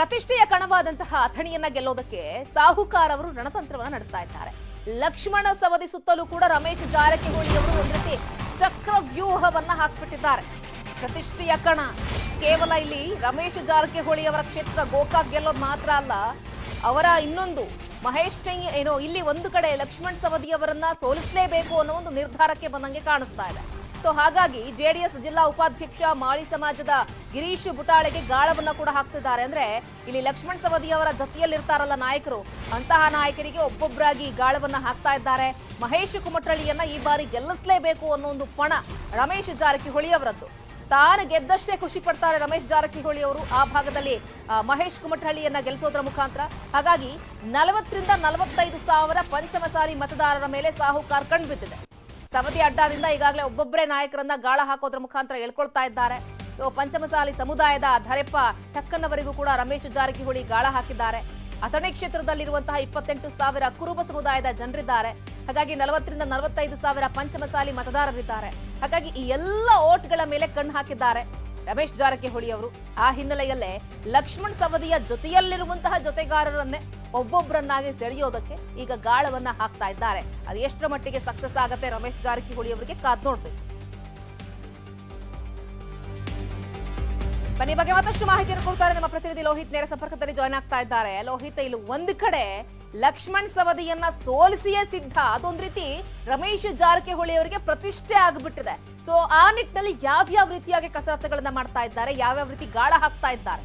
ಪ್ರತಿಷ್ಠೆಯ ಕಣವಾದಂತಹ ಅಥಣಿಯನ್ನ ಗೆಲ್ಲೋದಕ್ಕೆ ಸಾಹುಕಾರ್ ಅವರು ರಣತಂತ್ರವನ್ನ ನಡೆಸ್ತಾ ಇದ್ದಾರೆ. ಲಕ್ಷ್ಮಣ ಸವದಿ ಸುತ್ತಲೂ ಕೂಡ ರಮೇಶ್ ಜಾರಕಿಹೊಳಿ ಅವರು ಒಂದು ರೀತಿ ಚಕ್ರವ್ಯೂಹವನ್ನ ಹಾಕ್ಬಿಟ್ಟಿದ್ದಾರೆ. ಪ್ರತಿಷ್ಠೆಯ ಕಣ ಕೇವಲ ಇಲ್ಲಿ ರಮೇಶ್ ಜಾರಕಿಹೊಳಿ ಅವರ ಕ್ಷೇತ್ರ ಗೋಕಾಕ್ ಗೆಲ್ಲೋದು ಮಾತ್ರ ಅಲ್ಲ, ಅವರ ಇನ್ನೊಂದು ಮಹೇಶ್ ಏನೋ ಇಲ್ಲಿ ಒಂದು ಕಡೆ ಲಕ್ಷ್ಮಣ್ ಸವದಿ ಅವರನ್ನ ಸೋಲಿಸಲೇಬೇಕು ಅನ್ನೋ ಒಂದು ನಿರ್ಧಾರಕ್ಕೆ ಬಂದಂಗೆ ಕಾಣಿಸ್ತಾ ಇದೆ. ಸೊ ಹಾಗಾಗಿ ಜೆಡಿಎಸ್ ಜಿಲ್ಲಾ ಉಪಾಧ್ಯಕ್ಷ ಮಾಳಿ ಸಮಾಜದ ಗಿರೀಶ್ ಬುಟಾಳೆಗೆ ಗಾಳವನ್ನ ಕೂಡ ಹಾಕ್ತಿದ್ದಾರೆ. ಅಂದ್ರೆ ಇಲ್ಲಿ ಲಕ್ಷ್ಮಣ್ ಸವದಿ ಅವರ ಜೊತೆಯಲ್ಲಿರ್ತಾರಲ್ಲ ನಾಯಕರು, ಅಂತಹ ನಾಯಕರಿಗೆ ಒಬ್ಬೊಬ್ಬರಾಗಿ ಗಾಳವನ್ನ ಹಾಕ್ತಾ ಇದ್ದಾರೆ. ಮಹೇಶ್ ಕುಮಟಳ್ಳಿಯನ್ನ ಈ ಬಾರಿ ಗೆಲ್ಲಿಸಲೇಬೇಕು ಅನ್ನೋ ಒಂದು ಪಣ ರಮೇಶ್ ಜಾರಕಿಹೊಳಿ ಅವರದ್ದು. ತಾನು ಗೆದ್ದಷ್ಟೇ ಖುಷಿ ಪಡ್ತಾರೆ ರಮೇಶ್ ಜಾರಕಿಹೊಳಿ ಅವರು ಆ ಭಾಗದಲ್ಲಿ ಮಹೇಶ್ ಕುಮಟಳ್ಳಿಯನ್ನ ಗೆಲ್ಲಿಸೋದ್ರ ಮುಖಾಂತರ. ಹಾಗಾಗಿ 40 ರಿಂದ 45 ಸಾವಿರ ಪಂಚಮಸಾಲಿ ಮತದಾರರ ಮೇಲೆ ಸಾಹುಕಾರ್ ಕಣ್ಬಿದ್ದಿದೆ. ಸವದಿ ಅಡ್ಡಾದಿಂದ ಈಗಾಗಲೇ ಒಬ್ಬೊಬ್ಬರೇ ನಾಯಕರನ್ನ ಗಾಳ ಹಾಕೋದ್ರ ಮುಖಾಂತರ ಎಳ್ಕೊಳ್ತಾ ಇದ್ದಾರೆ. ಸೊ ಪಂಚಮಸಾಲಿ ಸಮುದಾಯದ ಧರೆಪ್ಪ ಟಕ್ಕನ್ನವರಿಗೂ ಕೂಡ ರಮೇಶ್ ಜಾರಕಿಹೊಳಿ ಗಾಳ ಹಾಕಿದ್ದಾರೆ. ಅಥಣಿ ಕ್ಷೇತ್ರದಲ್ಲಿರುವಂತಹ 28 ಸಾವಿರ ಕುರುಬ ಸಮುದಾಯದ ಜನರಿದ್ದಾರೆ. ಹಾಗಾಗಿ 40 ರಿಂದ 45 ಸಾವಿರ ಪಂಚಮಸಾಲಿ ಮತದಾರರಿದ್ದಾರೆ. ಹಾಗಾಗಿ ಈ ಎಲ್ಲ ಓಟ್ಗಳ ಮೇಲೆ ಕಣ್ಣು ಹಾಕಿದ್ದಾರೆ ರಮೇಶ್ ಜಾರಕಿಹೊಳಿ ಅವರು. ಆ ಹಿನ್ನೆಲೆಯಲ್ಲೇ ಲಕ್ಷ್ಮಣ್ ಸವದಿಯ ಜೊತೆಯಲ್ಲಿರುವಂತಹ ಜೊತೆಗಾರರನ್ನೇ ಒಬ್ಬೊಬ್ಬರನ್ನಾಗಿ ಸೆಳೆಯೋದಕ್ಕೆ ಈಗ ಗಾಳವನ್ನ ಹಾಕ್ತಾ ಇದ್ದಾರೆ. ಅದು ಎಷ್ಟರ ಮಟ್ಟಿಗೆ ಸಕ್ಸಸ್ ಆಗತ್ತೆ ರಮೇಶ್ ಜಾರಕಿಹೊಳಿ ಅವರಿಗೆ ಕಾದ್ ನೋಡ್ಬೇಕು. ಬನ್ನಿ ಬಗ್ಗೆ ಮತ್ತಷ್ಟು ಮಾಹಿತಿಯನ್ನು ಕೊಡ್ತಾರೆ ನಮ್ಮ ಪ್ರತಿನಿಧಿ ಲೋಹಿತ್ ನೇರ ಸಂಪರ್ಕದಲ್ಲಿ ಜಾಯ್ನ್ ಆಗ್ತಾ ಇದ್ದಾರೆ. ಲೋಹಿತ್, ಇಲ್ಲಿ ಒಂದು ಕಡೆ ಲಕ್ಷ್ಮಣ್ ಸವದಿಯನ್ನ ಸೋಲಿಸಿಯೇ ಸಿದ್ಧ, ಅದೊಂದು ರೀತಿ ರಮೇಶ್ ಜಾರಕಿಹೊಳಿ ಅವರಿಗೆ ಪ್ರತಿಷ್ಠೆ ಆಗ್ಬಿಟ್ಟಿದೆ. ಸೊ ಆ ನಿಟ್ಟಿನಲ್ಲಿ ಯಾವ್ಯಾವ ರೀತಿಯಾಗಿ ಕಸರತ್ತುಗಳನ್ನ ಮಾಡ್ತಾ ಇದ್ದಾರೆ, ಯಾವ್ಯಾವ ರೀತಿ ಗಾಳ ಹಾಕ್ತಾ ಇದ್ದಾರೆ?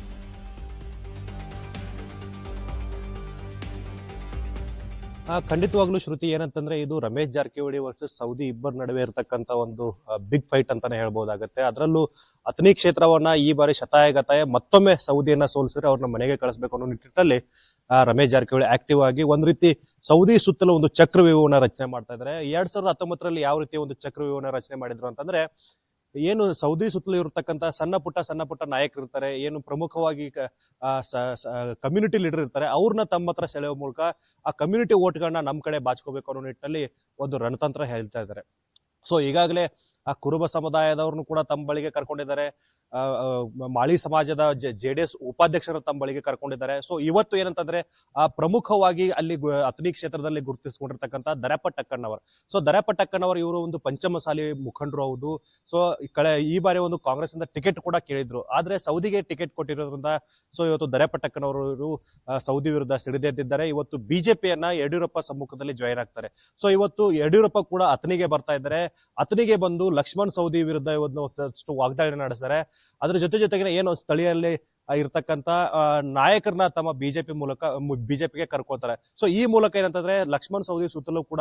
ಖಂಡಿತವಾಗ್ಲೂ ಶ್ರುತಿ, ಏನಂತಂದ್ರೆ ಇದು ರಮೇಶ್ ಜಾರಕಿಹೊಳಿ ವರ್ಸಸ್ ಸೌದಿ ಇಬ್ಬರ ನಡುವೆ ಇರತಕ್ಕಂತ ಒಂದು ಬಿಗ್ ಫೈಟ್ ಅಂತಾನೆ ಹೇಳ್ಬಹುದಾಗತ್ತೆ. ಅದರಲ್ಲೂ ಅಥಣಿ ಕ್ಷೇತ್ರವನ್ನ ಈ ಬಾರಿ ಶತಾಯಗತಾಯ ಮತ್ತೊಮ್ಮೆ ಸೌದಿಯನ್ನ ಸೋಲಿಸಿದ್ರೆ ಅವ್ರನ್ನ ಮನೆಗೆ ಕಳಿಸಬೇಕು ಅನ್ನೋ ನಿಟ್ಟಿನಲ್ಲಿ ರಮೇಶ್ ಜಾರಕಿಹೊಳಿ ಆಕ್ಟಿವ್ ಆಗಿ ಒಂದ್ ರೀತಿ ಸೌದಿ ಸುತ್ತಲೂ ಒಂದು ಚಕ್ರವ್ಯೂಹವನ್ನ ರಚನೆ ಮಾಡ್ತಾ ಇದ್ದಾರೆ. 2019ರಲ್ಲಿ ಯಾವ ರೀತಿ ಒಂದು ಚಕ್ರವ್ಯೂಹವನ್ನ ರಚನೆ ಮಾಡಿದ್ರು ಅಂತಂದ್ರೆ, ಏನು ಸೌದಿ ಸುತ್ತಲೂ ಇರತಕ್ಕಂತ ಸಣ್ಣ ಪುಟ್ಟ ನಾಯಕರು ಇರ್ತಾರೆ, ಏನು ಪ್ರಮುಖವಾಗಿ ಕಮ್ಯುನಿಟಿ ಲೀಡರ್ ಇರ್ತಾರೆ, ಅವ್ರನ್ನ ತಮ್ಮ ಹತ್ರ ಸೆಳೆಯುವ ಮೂಲಕ ಆ ಕಮ್ಯುನಿಟಿ ಓಟ್ಗಳನ್ನ ನಮ್ ಕಡೆ ಬಾಚ್ಕೋಬೇಕು ಅನ್ನೋ ನಿಟ್ಟಿನಲ್ಲಿ ಒಂದು ರಣತಂತ್ರ ಹೇಳ್ತಾ ಇದ್ದಾರೆ. ಸೊ ಈಗಾಗಲೇ ಆ ಕುರುಬ ಸಮುದಾಯದವ್ರನ್ನು ಕೂಡ ತಮ್ಮ ಬಳಿಗೆ ಕರ್ಕೊಂಡಿದ್ದಾರೆ. ಮಾಳಿ ಸಮಾಜದ ಜೆಡಿಎಸ್ ಉಪಾಧ್ಯಕ್ಷರ ತಮ್ಮ ಬಳಿಗೆ ಕರ್ಕೊಂಡಿದ್ದಾರೆ. ಸೊ ಇವತ್ತು ಏನಂತಂದ್ರೆ ಪ್ರಮುಖವಾಗಿ ಅಲ್ಲಿ ಅಥಣಿ ಕ್ಷೇತ್ರದಲ್ಲಿ ಗುರುತಿಸಿಕೊಂಡಿರ್ತಕ್ಕಂಥ ದರೆಪ್ಪ ಟಕ್ಕಣ್ಣವರ್. ಸೊ ದರೆಪ್ಪ ಟಕ್ಕಣ್ಣವರ್ ಇವರು ಒಂದು ಪಂಚಮಸಾಲಿ ಮುಖಂಡರು ಹೌದು. ಸೊ ಈ ಬಾರಿ ಒಂದು ಕಾಂಗ್ರೆಸ್ ಇಂದ ಟಿಕೆಟ್ ಕೂಡ ಕೇಳಿದ್ರು, ಆದ್ರೆ ಸೌದಿಗೆ ಟಿಕೆಟ್ ಕೊಟ್ಟಿರೋದ್ರಿಂದ ಸೊ ಇವತ್ತು ದರೆಪ್ಪ ಟಕ್ಕಣ್ಣವರು ಸೌದಿ ವಿರುದ್ಧ ಸಿಡಿದೆದ್ದಿದ್ದಾರೆ. ಇವತ್ತು ಬಿಜೆಪಿಯನ್ನ ಯಡಿಯೂರಪ್ಪ ಸಮ್ಮುಖದಲ್ಲಿ ಜಾಯಿನ್ ಆಗ್ತಾರೆ. ಸೊ ಇವತ್ತು ಯಡಿಯೂರಪ್ಪ ಕೂಡ ಅಥಣಿಗೆ ಬರ್ತಾ ಇದ್ದಾರೆ. ಅಥಣಿಗೆ ಬಂದು ಲಕ್ಷ್ಮಣ್ ಸವದಿ ವಿರುದ್ಧ ಇವತ್ತು ವಾಗ್ದಾಳಿ ನಡೆಸ್ತಾರೆ. ಅದ್ರ ಜೊತೆಗೆ ಏನು ಸ್ಥಳೀಯಲ್ಲಿ ಇರ್ತಕ್ಕಂತ ನಾಯಕರನ್ನ ತಮ್ಮ ಬಿಜೆಪಿಗೆ ಕರ್ಕೋತಾರೆ. ಸೊ ಈ ಮೂಲಕ ಏನಂತಂದ್ರೆ ಲಕ್ಷ್ಮಣ್ ಸವದಿ ಸುತ್ತಲೂ ಕೂಡ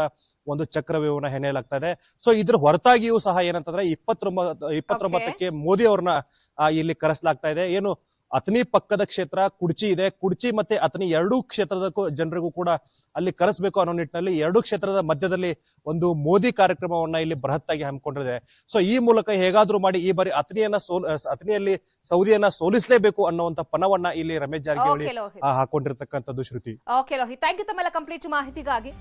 ಒಂದು ಚಕ್ರವ್ಯೂಹವನ್ನ ಹೆಣೆಯಲಾಗ್ತಾ ಇದೆ. ಸೊ ಇದ್ರ ಹೊರತಾಗಿಯೂ ಸಹ ಏನಂತಂದ್ರೆ 29ಕ್ಕೆ ಮೋದಿ ಅವ್ರನ್ನ ಇಲ್ಲಿ ಕರೆಸಲಾಗ್ತಾ ಇದೆ. ಏನು ಅಥಣಿ ಪಕ್ಕದ ಕ್ಷೇತ್ರ ಕುಡ್ಚಿ ಇದೆ, ಕುಡ್ಚಿ ಮತ್ತೆ ಅಥಣಿ ಎರಡೂ ಕ್ಷೇತ್ರದ ಜನರಿಗೂ ಕೂಡ ಅಲ್ಲಿ ಕರೆಸಬೇಕು ಅನ್ನೋ ನಿಟ್ಟಿನಲ್ಲಿ ಎರಡೂ ಕ್ಷೇತ್ರದ ಮಧ್ಯದಲ್ಲಿ ಒಂದು ಮೋದಿ ಕಾರ್ಯಕ್ರಮವನ್ನ ಇಲ್ಲಿ ಬೃಹತ್ತಾಗಿ ಹಮ್ಮಿಕೊಂಡಿದೆ. ಸೊ ಈ ಮೂಲಕ ಹೇಗಾದ್ರೂ ಮಾಡಿ ಈ ಬಾರಿ ಅಥಣಿಯಲ್ಲಿ ಸೌದಿಯನ್ನ ಸೋಲಿಸಲೇಬೇಕು ಅನ್ನುವಂತ ಪಣವನ್ನ ಇಲ್ಲಿ ರಮೇಶ್ ಜಾರಕಿಹೊಳಿ ಹಾಕೊಂಡಿರ್ತಕ್ಕಂಥದ್ದು ಶ್ರುತಿ. ಓಕೆ ಲೋಹಿತ್, ಥ್ಯಾಂಕ್ ಯು ತಮ್ಮೆಲ್ಲ ಕಂಪ್ಲೀಟ್ ಮಾಹಿತಿಗಾಗಿ.